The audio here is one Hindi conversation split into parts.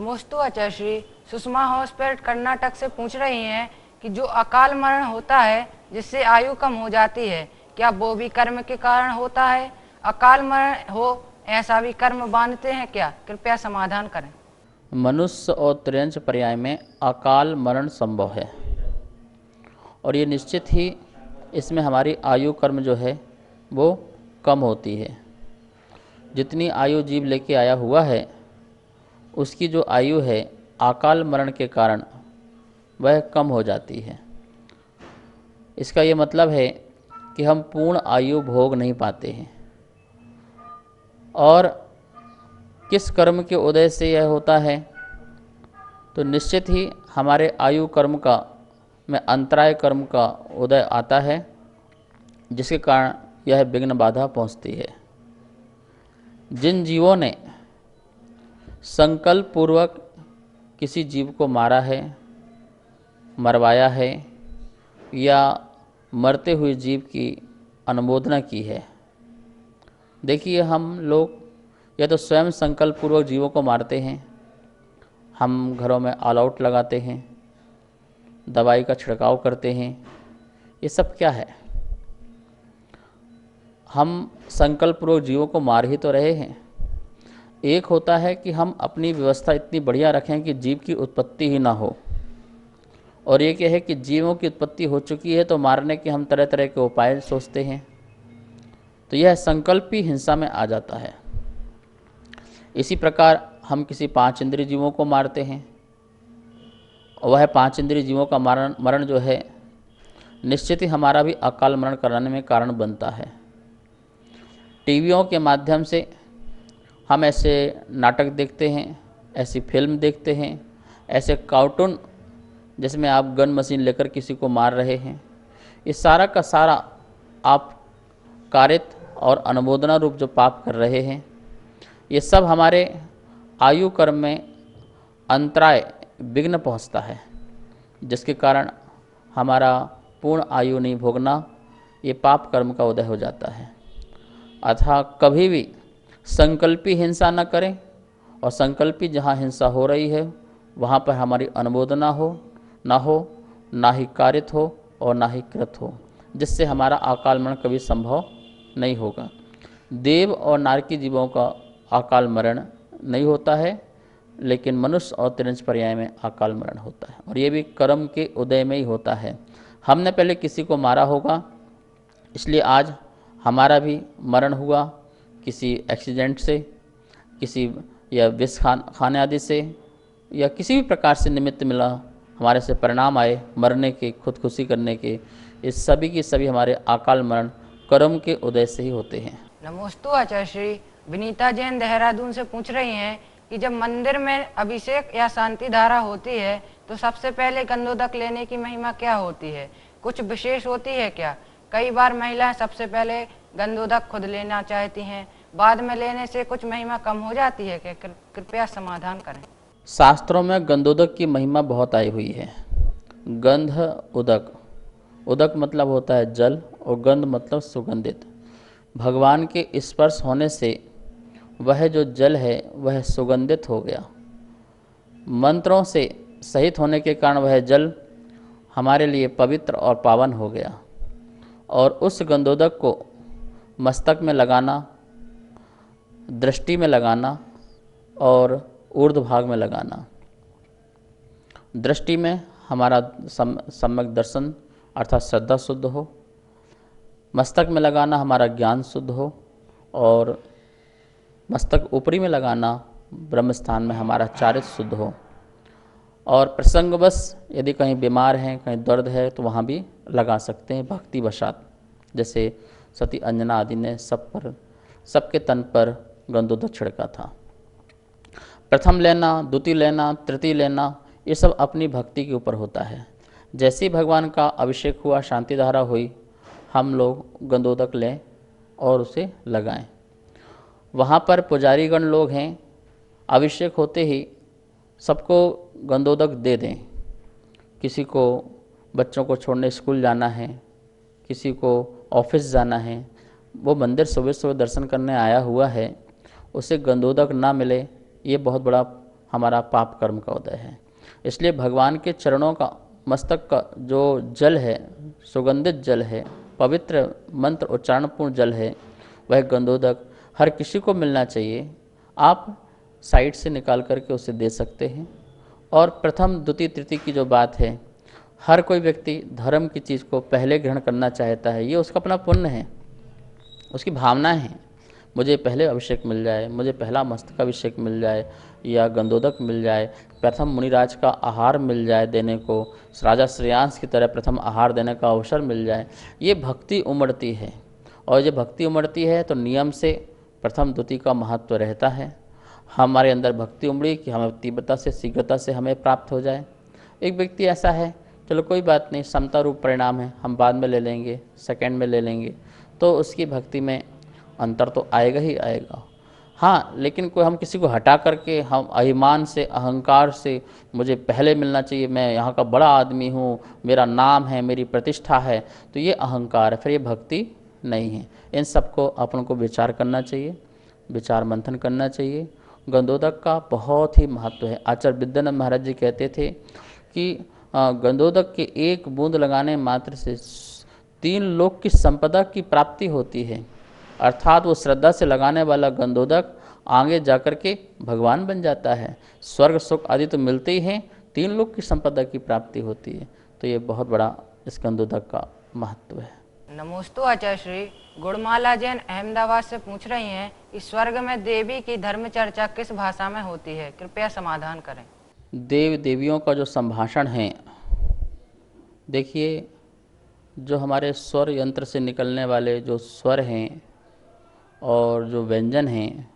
नमोस्तु आचार्य श्री। सुषमा हॉस्पिटल कर्नाटक से पूछ रही हैं कि जो अकाल मरण होता है जिससे आयु कम हो जाती है, क्या वो भी कर्म के कारण होता है? अकाल मरण हो ऐसा भी कर्म बांधते हैं क्या? कृपया समाधान करें। मनुष्य और त्रियंश पर्याय में अकाल मरण संभव है और ये निश्चित ही इसमें हमारी आयु कर्म जो है वो कम होती है। जितनी आयु जीव लेके आया हुआ है उसकी जो आयु है अकाल मरण के कारण वह कम हो जाती है। इसका ये मतलब है कि हम पूर्ण आयु भोग नहीं पाते हैं। और किस कर्म के उदय से यह होता है? तो निश्चित ही हमारे आयु कर्म का में अंतराय कर्म का उदय आता है, जिसके कारण यह विघ्न बाधा पहुंचती है। जिन जीवों ने संकल्प पूर्वक किसी जीव को मारा है, मरवाया है या मरते हुए जीव की अनुमोदना की है। देखिए, हम लोग या तो स्वयं संकल्प पूर्वक जीवों को मारते हैं, हम घरों में ऑल आउट लगाते हैं, दवाई का छिड़काव करते हैं। ये सब क्या है? हम संकल्प पूर्वक जीवों को मार ही तो रहे हैं। एक होता है कि हम अपनी व्यवस्था इतनी बढ़िया रखें कि जीव की उत्पत्ति ही ना हो, और एक यह है कि जीवों की उत्पत्ति हो चुकी है तो मारने के हम तरह तरह के उपाय सोचते हैं। तो यह संकल्प ही हिंसा में आ जाता है। इसी प्रकार हम किसी 5 इंद्रिय जीवों को मारते हैं और वह 5 इंद्रिय जीवों का मरण जो है निश्चित ही हमारा भी अकाल मरण कराने में कारण बनता है। टीवियों के माध्यम से हम ऐसे नाटक देखते हैं, ऐसी फिल्म देखते हैं, ऐसे कार्टून जिसमें आप गन मशीन लेकर किसी को मार रहे हैं। ये सारा का सारा आप कारित और अनुमोदना रूप जो पाप कर रहे हैं, ये सब हमारे आयु कर्म में अंतराय विघ्न पहुंचता है, जिसके कारण हमारा पूर्ण आयु नहीं भोगना, ये पाप कर्म का उदय हो जाता है। अतः कभी भी संकल्पी हिंसा न करें, और संकल्पी जहाँ हिंसा हो रही है वहाँ पर हमारी अनुमोदना ना ही कारित हो और ना ही कृत हो, जिससे हमारा अकाल मरण कभी संभव नहीं होगा। देव और नारकी जीवों का अकाल मरण नहीं होता है, लेकिन मनुष्य और त्रिंश पर्याय में अकाल मरण होता है, और ये भी कर्म के उदय में ही होता है। हमने पहले किसी को मारा होगा, इसलिए आज हमारा भी मरण हुआ किसी एक्सीडेंट से, किसी या विष खाने आदि से, या किसी भी प्रकार से निमित्त मिला हमारे से परिणाम आए मरने के, खुदकुशी करने के। इस सभी की सभी हमारे अकाल मरण कर्म के उदय से ही होते हैं। नमोस्तु आचार्य श्री। विनीता जैन देहरादून से पूछ रही हैं कि जब मंदिर में अभिषेक या शांति धारा होती है तो सबसे पहले गंधोदक लेने की महिमा क्या होती है? कुछ विशेष होती है क्या? कई बार महिलाएं सबसे पहले गंधोदक खुद लेना चाहती हैं, बाद में लेने से कुछ महिमा कम हो जाती है क्या? कृपया समाधान करें। शास्त्रों में गंधोदक की महिमा बहुत आई हुई है। गंध उदक, उदक मतलब होता है जल और गंध मतलब सुगंधित। भगवान के स्पर्श होने से वह जो जल है वह सुगंधित हो गया। मंत्रों से सहित होने के कारण वह जल हमारे लिए पवित्र और पावन हो गया, और उस गंधोदक को मस्तक में लगाना, दृष्टि में लगाना और ऊर्ध्व भाग में लगाना। दृष्टि में हमारा सम्यक दर्शन अर्थात श्रद्धा शुद्ध हो, मस्तक में लगाना हमारा ज्ञान शुद्ध हो, और मस्तक ऊपरी में लगाना ब्रह्म स्थान में हमारा चारित्र शुद्ध हो। और प्रसंगवश यदि कहीं बीमार हैं, कहीं दर्द है तो वहाँ भी लगा सकते हैं भक्ति वशात, जैसे सती अंजना आदि ने सबके तन पर गंधोदक छिड़का था। प्रथम लेना, द्वितीय लेना, तृतीय लेना, ये सब अपनी भक्ति के ऊपर होता है। जैसे ही भगवान का अभिषेक हुआ, शांति धारा हुई, हम लोग गंधोदक लें और उसे लगाएं। वहाँ पर पुजारीगण लोग हैं, अभिषेक होते ही सबको गंधोदक दे दें। किसी को बच्चों को छोड़ने स्कूल जाना है, किसी को ऑफिस जाना है, वो मंदिर सुबह सुबह दर्शन करने आया हुआ है, उसे गंधोदक ना मिले, ये बहुत बड़ा हमारा पाप कर्म का उदय है। इसलिए भगवान के चरणों का, मस्तक का जो जल है, सुगंधित जल है, पवित्र मंत्र उच्चारणपूर्ण जल है, वह गंधोदक हर किसी को मिलना चाहिए। आप साइड से निकाल करके उसे दे सकते हैं। और प्रथम द्वितीय तृतीय की जो बात है, हर कोई व्यक्ति धर्म की चीज़ को पहले ग्रहण करना चाहता है। ये उसका अपना पुण्य है, उसकी भावना है, मुझे पहले अभिषेक मिल जाए, मुझे पहला मस्तक अभिषेक मिल जाए या गंधोदक मिल जाए, प्रथम मुनिराज का आहार मिल जाए देने को, राजा श्रेयांश की तरह प्रथम आहार देने का अवसर मिल जाए। ये भक्ति उमड़ती है, और जब भक्ति उमड़ती है तो नियम से प्रथम द्वितीय का महत्व रहता है। हमारे अंदर भक्ति उमड़ी कि हमें तीव्रता से, शीघ्रता से हमें प्राप्त हो जाए। एक व्यक्ति ऐसा है, चलो कोई बात नहीं, समता रूप परिणाम है, हम बाद में ले लेंगे, सेकंड में ले लेंगे, तो उसकी भक्ति में अंतर तो आएगा ही आएगा। हाँ, लेकिन कोई हम किसी को हटा करके, हम अभिमान से, अहंकार से, मुझे पहले मिलना चाहिए, मैं यहाँ का बड़ा आदमी हूँ, मेरा नाम है, मेरी प्रतिष्ठा है, तो ये अहंकार है, फिर ये भक्ति नहीं है। इन सबको अपन को विचार करना चाहिए, विचार मंथन करना चाहिए। गंधोदक का बहुत ही महत्व है। आचार्य विद्यानंद महाराज जी कहते थे कि गंधोदक के एक बूंद लगाने मात्र से 3 लोक की संपदा की प्राप्ति होती है। अर्थात वो श्रद्धा से लगाने वाला गंधोदक आगे जाकर के भगवान बन जाता है। स्वर्ग सुख आदि तो मिलते ही हैं, 3 लोक की संपदा की प्राप्ति होती है। तो ये बहुत बड़ा इस गंधोदक का महत्व है। नमोस्तु आचार्य श्री। गुणमाला जैन अहमदाबाद से पूछ रही हैं कि स्वर्ग में देवी की धर्म चर्चा किस भाषा में होती है, कृपया समाधान करें। देव देवियों का जो संभाषण है, देखिए, जो हमारे स्वर यंत्र से निकलने वाले जो स्वर हैं और जो व्यंजन हैं,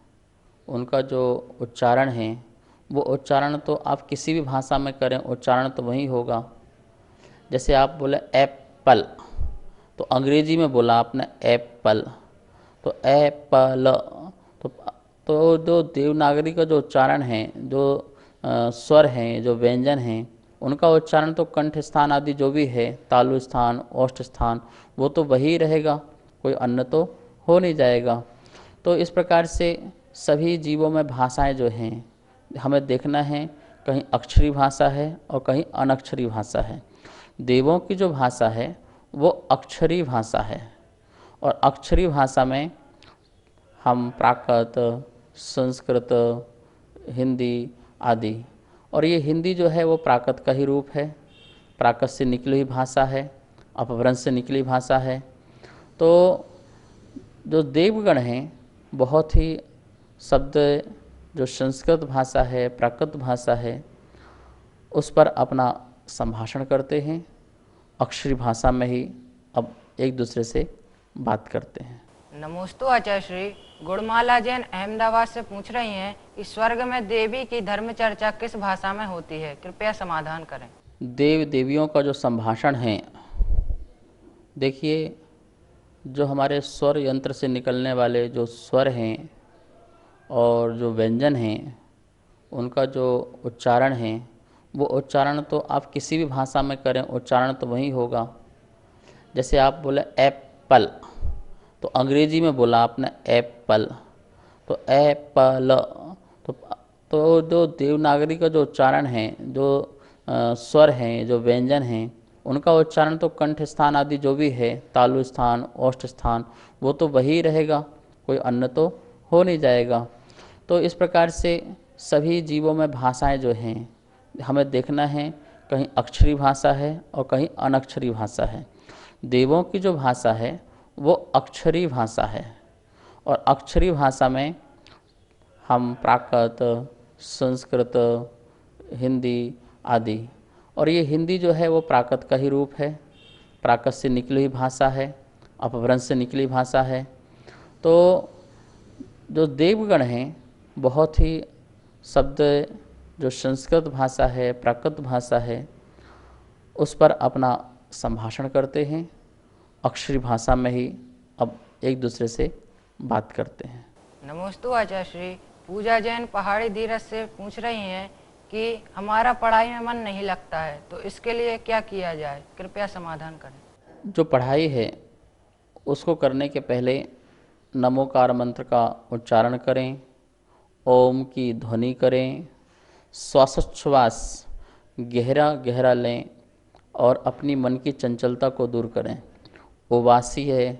उनका जो उच्चारण है, वो उच्चारण तो आप किसी भी भाषा में करें, उच्चारण तो वही होगा। जैसे आप बोले एप्पल, तो अंग्रेजी में बोला आपने एप्पल, तो एप्पल, तो जो देवनागरी का जो उच्चारण है, जो स्वर हैं, जो व्यंजन हैं, उनका उच्चारण तो कंठ स्थान आदि जो भी है, तालु स्थान, ओष्ठ स्थान, वो तो वही रहेगा, कोई अन्य तो हो नहीं जाएगा। तो इस प्रकार से सभी जीवों में भाषाएं जो हैं, हमें देखना है, कहीं अक्षरी भाषा है और कहीं अनक्षरी भाषा है। देवों की जो भाषा है वो अक्षरी भाषा है, और अक्षरी भाषा में हम प्राकृत, संस्कृत, हिंदी आदि, और ये हिंदी जो है वो प्राकृत का ही रूप है, प्राकृत से निकली हुई भाषा है, अपभ्रंश से निकली भाषा है। तो जो देवगण हैं, बहुत ही शब्द जो संस्कृत भाषा है, प्राकृत भाषा है, उस पर अपना संभाषण करते हैं, अक्षरी भाषा में ही अब एक दूसरे से बात करते हैं। नमोस्तु आचार्य श्री। गुणमाला जैन अहमदाबाद से पूछ रही हैं कि स्वर्ग में देवी की धर्म चर्चा किस भाषा में होती है, कृपया समाधान करें। देव देवियों का जो संभाषण है, देखिए, जो हमारे स्वर यंत्र से निकलने वाले जो स्वर हैं और जो व्यंजन हैं, उनका जो उच्चारण है, वो उच्चारण तो आप किसी भी भाषा में करें, उच्चारण तो वही होगा। जैसे आप बोले एप्पल, तो अंग्रेजी में बोला आपने एप्पल, तो एप्पल, तो जो देवनागरी का जो उच्चारण है, जो स्वर हैं, जो व्यंजन हैं, उनका उच्चारण तो कंठ स्थान आदि जो भी है, तालु स्थान, ओष्ठ स्थान, वो तो वही रहेगा, कोई अन्य तो हो नहीं जाएगा। तो इस प्रकार से सभी जीवों में भाषाएं जो हैं, हमें देखना है, कहीं अक्षरी भाषा है और कहीं अनक्षरी भाषा है। देवों की जो भाषा है वो अक्षरी भाषा है, और अक्षरी भाषा में हम प्राकृत, संस्कृत, हिंदी आदि, और ये हिंदी जो है वो प्राकृत का ही रूप है, प्राकृत से निकली हुई भाषा है, अपभ्रंश से निकली भाषा है। तो जो देवगण हैं, बहुत ही शब्द जो संस्कृत भाषा है, प्राकृत भाषा है, उस पर अपना संभाषण करते हैं, अक्षरी भाषा में ही अब एक दूसरे से बात करते हैं। नमोस्तु आचार्य श्री। पूजा जैन पहाड़ी धीरज से पूछ रही हैं कि हमारा पढ़ाई में मन नहीं लगता है, तो इसके लिए क्या किया जाए, कृपया समाधान करें। जो पढ़ाई है उसको करने के पहले नमोकार मंत्र का उच्चारण करें, ओम की ध्वनि करें, श्वासोच्छ्वास गहरा गहरा लें और अपनी मन की चंचलता को दूर करें। उबासी है,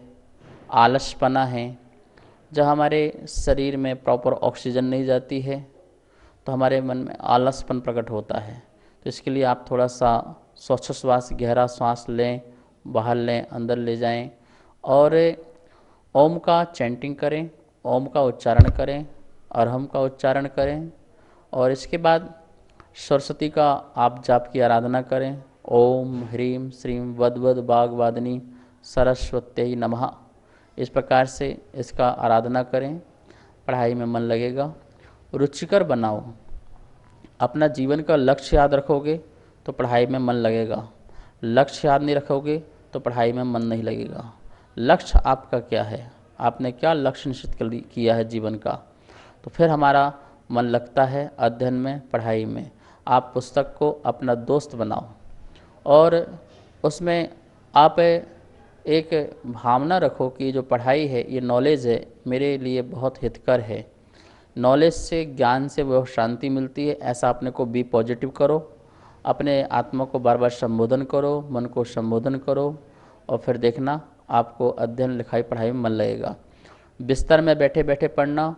आलसपना है, जब हमारे शरीर में प्रॉपर ऑक्सीजन नहीं जाती है तो हमारे मन में आलसपन प्रकट होता है। तो इसके लिए आप थोड़ा सा श्वासोच्छ्वास गहरा सांस लें, बाहर लें, अंदर ले जाएं और ओम का चैंटिंग करें, ओम का उच्चारण करें, अरहम का उच्चारण करें और इसके बाद सरस्वती का आप जाप की आराधना करें। ओम ह्रीम श्रीम वद बाग वादिनी सरस्वत्यै नमः। इस प्रकार से इसका आराधना करें, पढ़ाई में मन लगेगा। रुचिकर बनाओ, अपना जीवन का लक्ष्य याद रखोगे तो पढ़ाई में मन लगेगा, लक्ष्य याद नहीं रखोगे तो पढ़ाई में मन नहीं लगेगा। लक्ष्य आपका क्या है, आपने क्या लक्ष्य निश्चित किया है जीवन का, तो फिर हमारा मन लगता है अध्ययन में, पढ़ाई में। आप पुस्तक को अपना दोस्त बनाओ और उसमें आप एक भावना रखो कि जो पढ़ाई है, ये नॉलेज है, मेरे लिए बहुत हितकर है। नॉलेज से, ज्ञान से बहुत शांति मिलती है, ऐसा अपने को बी पॉजिटिव करो। अपने आत्मा को बार बार संबोधन करो, मन को संबोधन करो और फिर देखना आपको अध्ययन लिखाई पढ़ाई में मन लगेगा। बिस्तर में बैठे बैठे पढ़ना,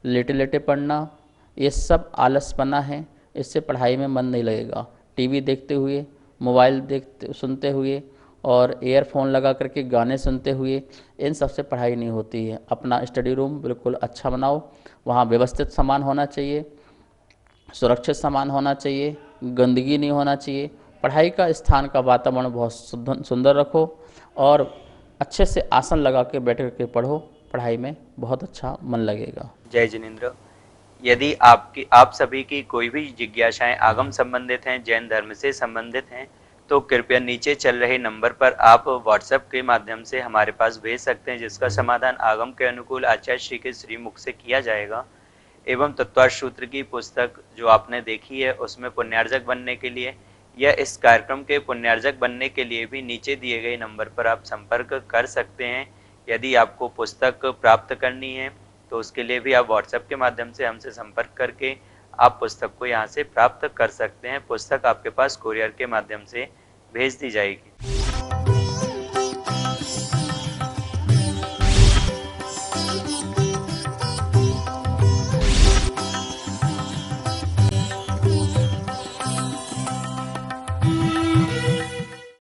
लेटे लेटे पढ़ना, ये सब आलसपना है, इससे पढ़ाई में मन नहीं लगेगा। टीवी देखते हुए, मोबाइल सुनते हुए और ईयरफोन लगा करके गाने सुनते हुए, इन सब से पढ़ाई नहीं होती है। अपना स्टडी रूम बिल्कुल अच्छा बनाओ, वहाँ व्यवस्थित सामान होना चाहिए, सुरक्षित सामान होना चाहिए, गंदगी नहीं होना चाहिए। पढ़ाई का स्थान का वातावरण बहुत सुंदर रखो और अच्छे से आसन लगा के बैठ करके पढ़ो, पढ़ाई में बहुत अच्छा मन लगेगा। जय जिनेंद्र। यदि आप सभी की कोई भी जिज्ञासाएं आगम संबंधित हैं, जैन धर्म से संबंधित हैं, तो कृपया नीचे चल रहे नंबर पर आप व्हाट्सएप के माध्यम से हमारे पास भेज सकते हैं, जिसका समाधान आगम के अनुकूल आचार्य श्री के श्रीमुख से किया जाएगा। एवं तत्वार्थ सूत्र की पुस्तक जो आपने देखी है, उसमें पुण्यार्जक बनने के लिए या इस कार्यक्रम के पुण्यार्जक बनने के लिए भी नीचे दिए गए नंबर पर आप संपर्क कर सकते हैं। यदि आपको पुस्तक प्राप्त करनी है तो उसके लिए भी आप व्हाट्सएप के माध्यम से हमसे संपर्क करके आप पुस्तक को यहाँ से प्राप्त कर सकते हैं। पुस्तक आपके पास कोरियर के माध्यम से भेज दी जाएगी।